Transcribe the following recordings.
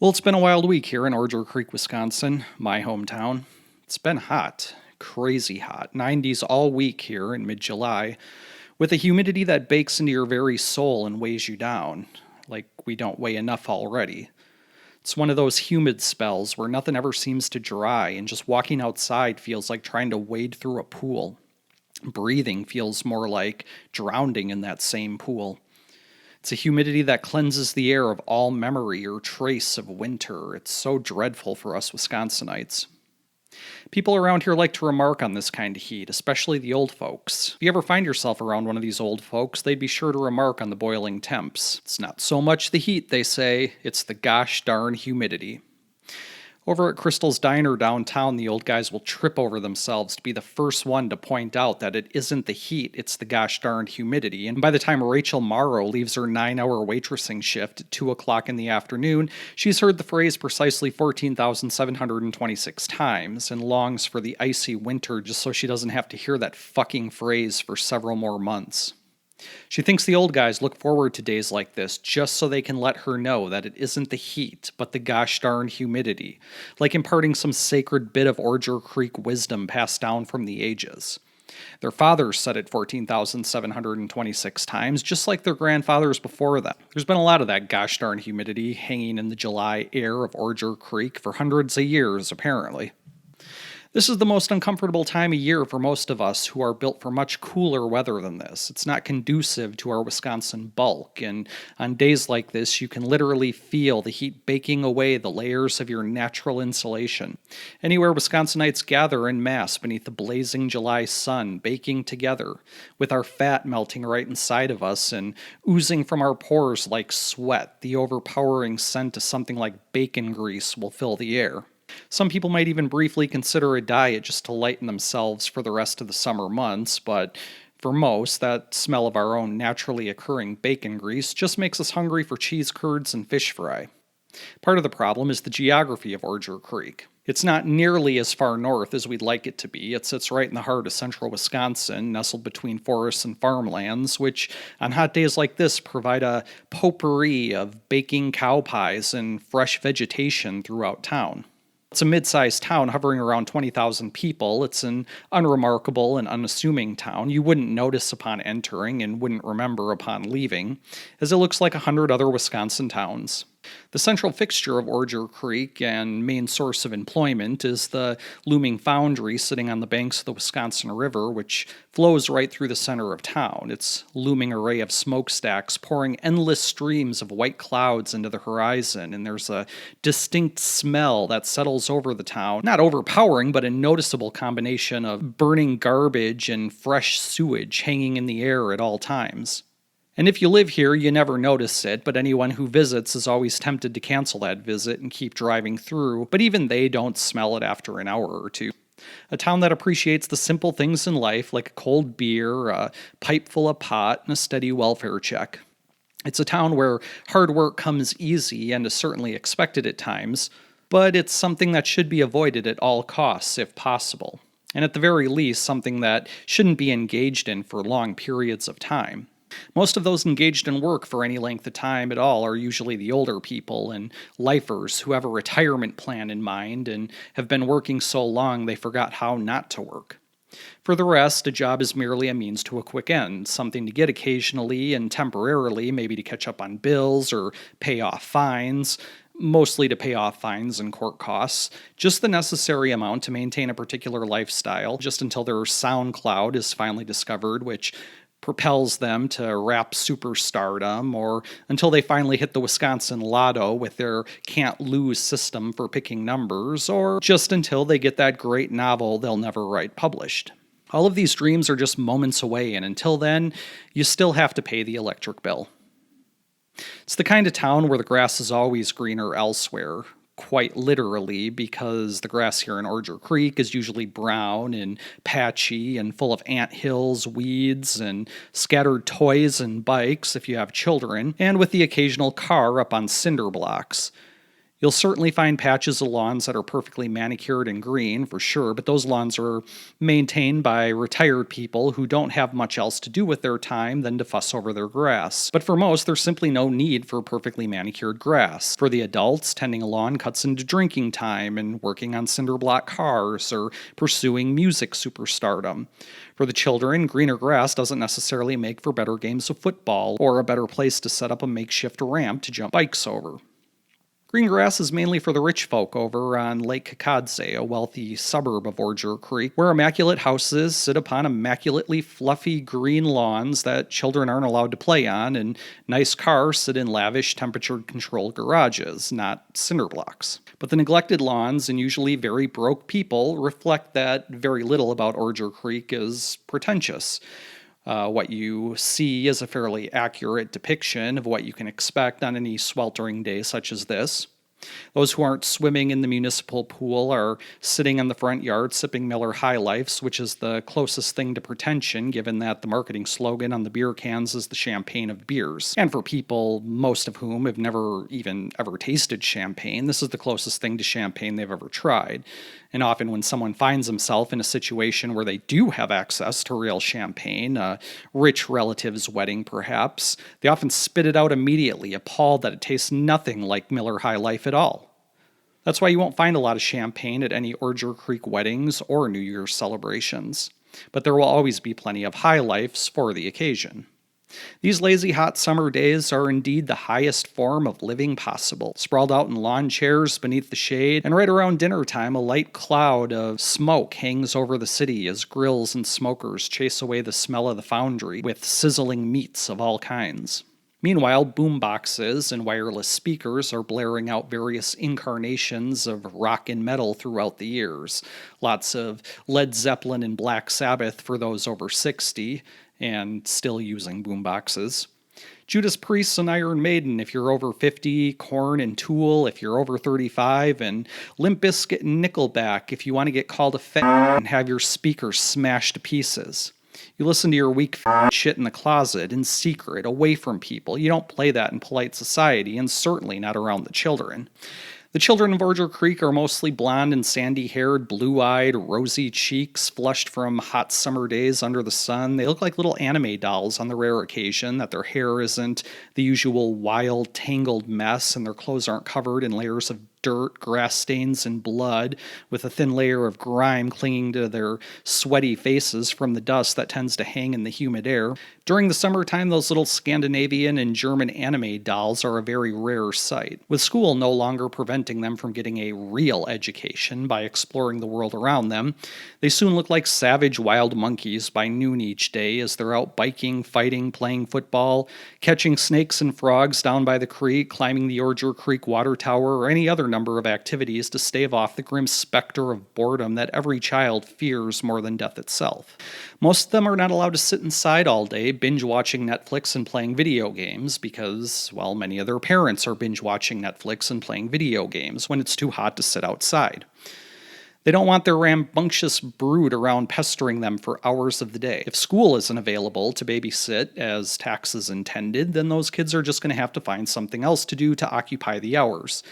Well, it's been a wild week here in Ordure Creek, Wisconsin, my hometown. It's been hot, crazy hot, 90s all week here in mid July, with a humidity that bakes into your very soul and weighs you down, like we don't weigh enough already. It's one of those humid spells where nothing ever seems to dry, and just walking outside feels like trying to wade through a pool. Breathing feels more like drowning in that same pool. It's a humidity that cleanses the air of all memory or trace of winter. It's so dreadful for us Wisconsinites. People around here like to remark on this kind of heat, especially the old folks. If you ever find yourself around one of these old folks, they'd be sure to remark on the boiling temps. It's not so much the heat, they say, it's the gosh darn humidity. Over at Crystal's Diner downtown, the old guys will trip over themselves to be the first one to point out that it isn't the heat, it's the gosh darned humidity. And by the time Rachel Morrow leaves her 9-hour waitressing shift at 2 o'clock in the afternoon, she's heard the phrase precisely 14,726 times and longs for the icy winter just so she doesn't have to hear that fucking phrase for several more months. She thinks the old guys look forward to days like this just so they can let her know that it isn't the heat, but the gosh darn humidity, like imparting some sacred bit of Ordure Creek wisdom passed down from the ages. Their fathers said it 14,726 times, just like their grandfathers before them. There's been a lot of that gosh darn humidity hanging in the July air of Ordure Creek for hundreds of years, apparently. This is the most uncomfortable time of year for most of us who are built for much cooler weather than this. It's not conducive to our Wisconsin bulk, and on days like this, you can literally feel the heat baking away the layers of your natural insulation. Anywhere Wisconsinites gather en masse beneath the blazing July sun, baking together, with our fat melting right inside of us and oozing from our pores like sweat, the overpowering scent of something like bacon grease will fill the air. Some people might even briefly consider a diet just to lighten themselves for the rest of the summer months, but for most, that smell of our own naturally occurring bacon grease just makes us hungry for cheese curds and fish fry. Part of the problem is the geography of Ordure Creek. It's not nearly as far north as we'd like it to be. It sits right in the heart of central Wisconsin, nestled between forests and farmlands, which on hot days like this provide a potpourri of baking cow pies and fresh vegetation throughout town. It's a mid-sized town hovering around 20,000 people. It's an unremarkable and unassuming town you wouldn't notice upon entering and wouldn't remember upon leaving, as it looks like 100 other Wisconsin towns. The central fixture of Ordure Creek and main source of employment is the looming foundry sitting on the banks of the Wisconsin River, which flows right through the center of town. Its looming array of smokestacks pouring endless streams of white clouds into the horizon, and there's a distinct smell that settles over the town. Not overpowering, but a noticeable combination of burning garbage and fresh sewage hanging in the air at all times. And if you live here, you never notice it, but anyone who visits is always tempted to cancel that visit and keep driving through, but even they don't smell it after an hour or two. A town that appreciates the simple things in life, like a cold beer, a pipe full of pot, and a steady welfare check. It's a town where hard work comes easy and is certainly expected at times, but it's something that should be avoided at all costs if possible, and at the very least, something that shouldn't be engaged in for long periods of time. Most of those engaged in work for any length of time at all are usually the older people and lifers who have a retirement plan in mind and have been working so long they forgot how not to work. For the rest, a job is merely a means to a quick end, something to get occasionally and temporarily, maybe to catch up on bills or pay off fines, mostly to pay off fines and court costs, just the necessary amount to maintain a particular lifestyle, just until their SoundCloud is finally discovered, which propels them to rap superstardom, or until they finally hit the Wisconsin Lotto with their can't-lose system for picking numbers, or just until they get that great novel they'll never write published. All of these dreams are just moments away, and until then, you still have to pay the electric bill. It's the kind of town where the grass is always greener elsewhere, quite literally, because the grass here in Ordure Creek is usually brown and patchy and full of ant hills, weeds, and scattered toys and bikes if you have children, and with the occasional car up on cinder blocks. You'll certainly find patches of lawns that are perfectly manicured and green, for sure, but those lawns are maintained by retired people who don't have much else to do with their time than to fuss over their grass. But for most, there's simply no need for perfectly manicured grass. For the adults, tending a lawn cuts into drinking time and working on cinder block cars or pursuing music superstardom. For the children, greener grass doesn't necessarily make for better games of football or a better place to set up a makeshift ramp to jump bikes over. Green grass is mainly for the rich folk over on Lake Kakadze, a wealthy suburb of Ordure Creek, where immaculate houses sit upon immaculately fluffy green lawns that children aren't allowed to play on, and nice cars sit in lavish temperature-controlled garages, not cinder blocks. But the neglected lawns and usually very broke people reflect that very little about Ordure Creek is pretentious. What you see is a fairly accurate depiction of what you can expect on any sweltering day such as this. Those who aren't swimming in the municipal pool are sitting in the front yard sipping Miller High Lifes, which is the closest thing to pretension, given that the marketing slogan on the beer cans is the champagne of beers. And for people, most of whom have never even ever tasted champagne, this is the closest thing to champagne they've ever tried. And often when someone finds himself in a situation where they do have access to real champagne, a rich relative's wedding perhaps, they often spit it out immediately, appalled that it tastes nothing like Miller High Life at all. That's why you won't find a lot of champagne at any Ordure Creek weddings or New Year's celebrations. But there will always be plenty of High Lifes for the occasion. These lazy hot summer days are indeed the highest form of living possible. Sprawled out in lawn chairs beneath the shade, and right around dinner time, a light cloud of smoke hangs over the city as grills and smokers chase away the smell of the foundry with sizzling meats of all kinds. Meanwhile, boom boxes and wireless speakers are blaring out various incarnations of rock and metal throughout the years. Lots of Led Zeppelin and Black Sabbath for those over 60, and still using boomboxes. Judas Priest and Iron Maiden if you're over 50, Korn and Tool if you're over 35, and Limp Bizkit and Nickelback if you want to get called a fat and have your speakers smashed to pieces. You listen to your weak shit in the closet, in secret, away from people. You don't play that in polite society, and certainly not around the children. The children of Ordure Creek are mostly blonde and sandy-haired, blue-eyed, rosy cheeks, flushed from hot summer days under the sun. They look like little anime dolls on the rare occasion that their hair isn't the usual wild, tangled mess and their clothes aren't covered in layers of dirt, grass stains, and blood, with a thin layer of grime clinging to their sweaty faces from the dust that tends to hang in the humid air. During the summertime, those little Scandinavian and German anime dolls are a very rare sight, with school no longer preventing them from getting a real education by exploring the world around them. They soon look like savage wild monkeys by noon each day as they're out biking, fighting, playing football, catching snakes and frogs down by the creek, climbing the Ordure Creek water tower, or any other number of activities to stave off the grim specter of boredom that every child fears more than death itself. Most of them are not allowed to sit inside all day, binge-watching Netflix and playing video games because, well, many of their parents are binge-watching Netflix and playing video games when it's too hot to sit outside. They don't want their rambunctious brood around pestering them for hours of the day. If school isn't available to babysit as taxes intended, then those kids are just going to have to find something else to do to occupy the hours.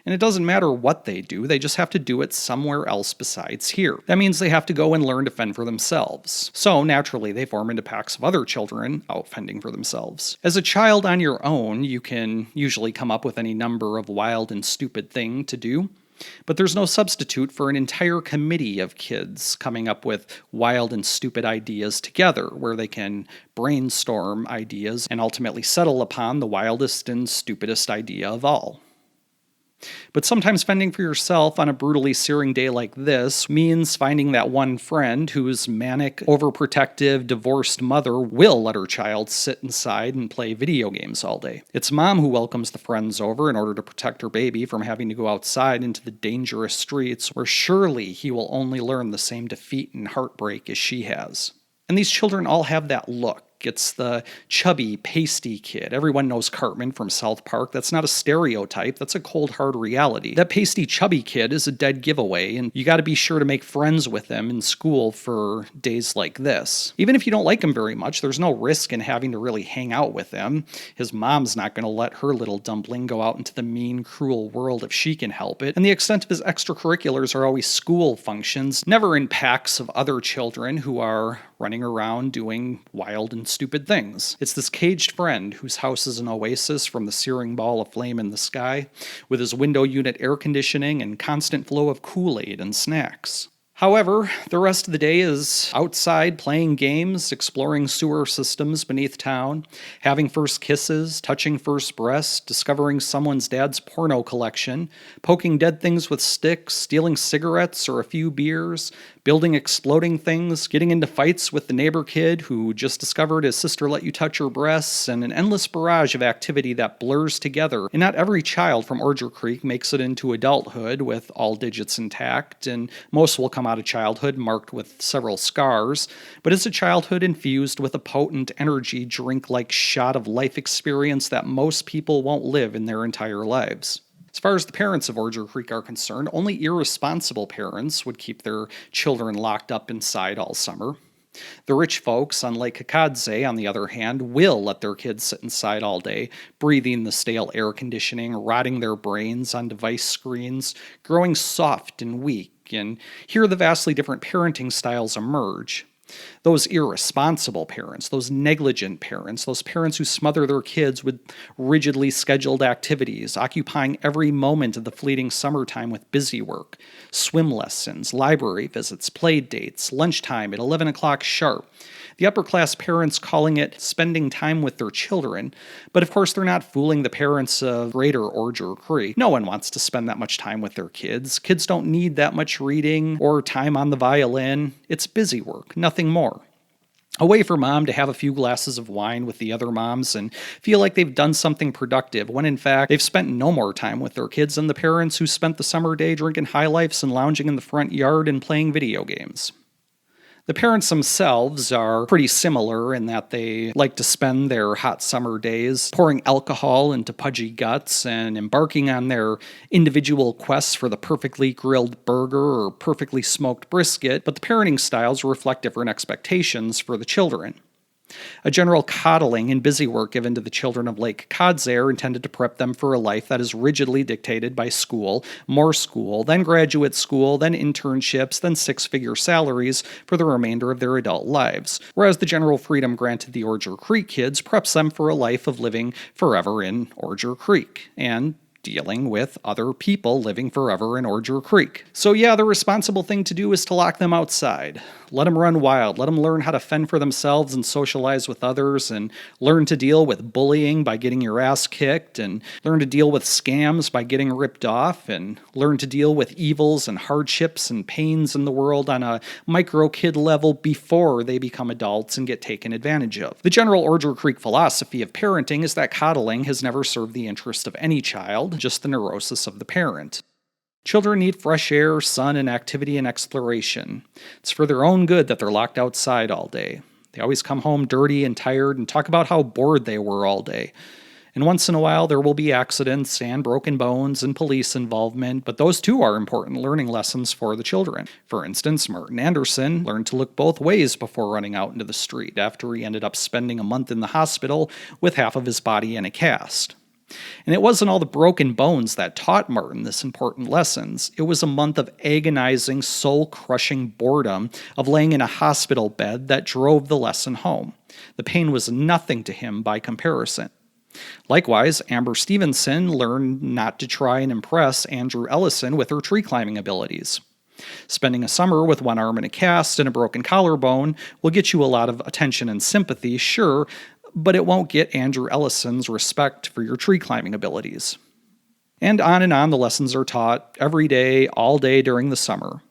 And it doesn't matter what they do, they just have to do it somewhere else besides here. That means they have to go and learn to fend for themselves. So, naturally, they form into packs of other children out fending for themselves. As a child on your own, you can usually come up with any number of wild and stupid things to do. But there's no substitute for an entire committee of kids coming up with wild and stupid ideas together, where they can brainstorm ideas and ultimately settle upon the wildest and stupidest idea of all. But sometimes fending for yourself on a brutally searing day like this means finding that one friend whose manic, overprotective, divorced mother will let her child sit inside and play video games all day. It's mom who welcomes the friends over in order to protect her baby from having to go outside into the dangerous streets where surely he will only learn the same defeat and heartbreak as she has. And these children all have that look. It's the chubby, pasty kid. Everyone knows Cartman from South Park. That's not a stereotype. That's a cold, hard reality. That pasty, chubby kid is a dead giveaway, and you got to be sure to make friends with them in school for days like this. Even if you don't like him very much, there's no risk in having to really hang out with him. His mom's not going to let her little dumpling go out into the mean, cruel world if she can help it. And the extent of his extracurriculars are always school functions, never in packs of other children who are running around doing wild and stupid things. It's this caged friend whose house is an oasis from the searing ball of flame in the sky, with his window unit air conditioning and constant flow of Kool-Aid and snacks. However, the rest of the day is outside playing games, exploring sewer systems beneath town, having first kisses, touching first breasts, discovering someone's dad's porno collection, poking dead things with sticks, stealing cigarettes or a few beers, building exploding things, getting into fights with the neighbor kid who just discovered his sister let you touch her breasts, and an endless barrage of activity that blurs together. And not every child from Ordure Creek makes it into adulthood with all digits intact, and most will come out of childhood marked with several scars, but it's a childhood infused with a potent energy drink-like shot of life experience that most people won't live in their entire lives. As far as the parents of Ordure Creek are concerned, only irresponsible parents would keep their children locked up inside all summer. The rich folks on Lake Kakadze, on the other hand, will let their kids sit inside all day, breathing the stale air conditioning, rotting their brains on device screens, growing soft and weak, and here the vastly different parenting styles emerge. Those irresponsible parents, those negligent parents, those parents who smother their kids with rigidly scheduled activities, occupying every moment of the fleeting summertime with busy work, swim lessons, library visits, play dates, lunchtime at 11 o'clock sharp. The upper-class parents calling it spending time with their children, but of course they're not fooling the parents of greater Ordure Creek. No one wants to spend that much time with their kids. Kids don't need that much reading or time on the violin. It's busy work, nothing more. A way for mom to have a few glasses of wine with the other moms and feel like they've done something productive, when in fact they've spent no more time with their kids than the parents who spent the summer day drinking high lifes and lounging in the front yard and playing video games. The parents themselves are pretty similar in that they like to spend their hot summer days pouring alcohol into pudgy guts and embarking on their individual quests for the perfectly grilled burger or perfectly smoked brisket, but the parenting styles reflect different expectations for the children. A general coddling and busy work given to the children of Lake Kakadze are intended to prep them for a life that is rigidly dictated by school, more school, then graduate school, then internships, then six-figure salaries for the remainder of their adult lives, whereas the general freedom granted the Ordure Creek kids preps them for a life of living forever in Ordure Creek, and dealing with other people living forever in Ordure Creek. So yeah, the responsible thing to do is to lock them outside. Let them run wild. Let them learn how to fend for themselves and socialize with others, and learn to deal with bullying by getting your ass kicked, and learn to deal with scams by getting ripped off, and learn to deal with evils and hardships and pains in the world on a micro-kid level before they become adults and get taken advantage of. The general Ordure Creek philosophy of parenting is that coddling has never served the interest of any child, just the neurosis of the parent. Children need fresh air, sun, and activity and exploration. It's for their own good that they're locked outside all day. They always come home dirty and tired and talk about how bored they were all day. And once in a while there will be accidents and broken bones and police involvement, but those too are important learning lessons for the children. For instance, Martin Anderson learned to look both ways before running out into the street after he ended up spending a month in the hospital with half of his body in a cast. And it wasn't all the broken bones that taught Martin this important lessons. It was a month of agonizing, soul-crushing boredom of laying in a hospital bed that drove the lesson home. The pain was nothing to him by comparison. Likewise, Amber Stevenson learned not to try and impress Andrew Ellison with her tree climbing abilities. Spending a summer with one arm in a cast and a broken collarbone will get you a lot of attention and sympathy, sure, but it won't get Andrew Ellison's respect for your tree climbing abilities. And on the lessons are taught every day, all day during the summer.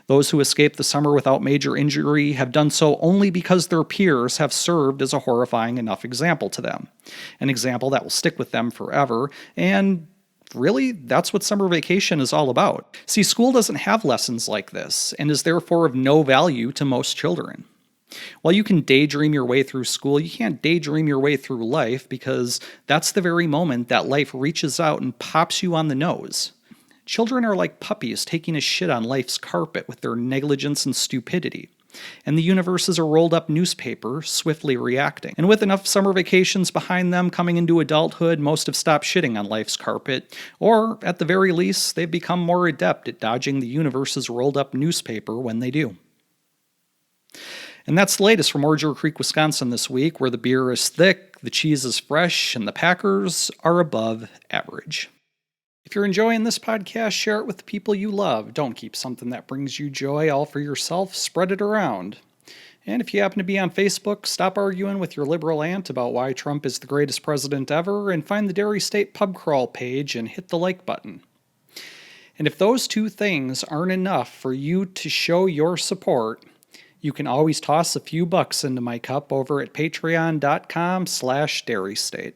Those who escape the summer without major injury have done so only because their peers have served as a horrifying enough example to them. An example that will stick with them forever, and really, that's what summer vacation is all about. See, school doesn't have lessons like this, and is therefore of no value to most children. While you can daydream your way through school, you can't daydream your way through life because that's the very moment that life reaches out and pops you on the nose. Children are like puppies taking a shit on life's carpet with their negligence and stupidity. And the universe is a rolled up newspaper, swiftly reacting. And with enough summer vacations behind them coming into adulthood, most have stopped shitting on life's carpet, or at the very least, they've become more adept at dodging the universe's rolled up newspaper when they do. And that's the latest from Ordure Creek, Wisconsin this week, where the beer is thick, the cheese is fresh, and the Packers are above average. If you're enjoying this podcast, share it with the people you love. Don't keep something that brings you joy all for yourself. Spread it around. And if you happen to be on Facebook, stop arguing with your liberal aunt about why Trump is the greatest president ever and find the Dairy State Pub Crawl page and hit the like button. And if those two things aren't enough for you to show your support, you can always toss a few bucks into my cup over at patreon.com/dairystate.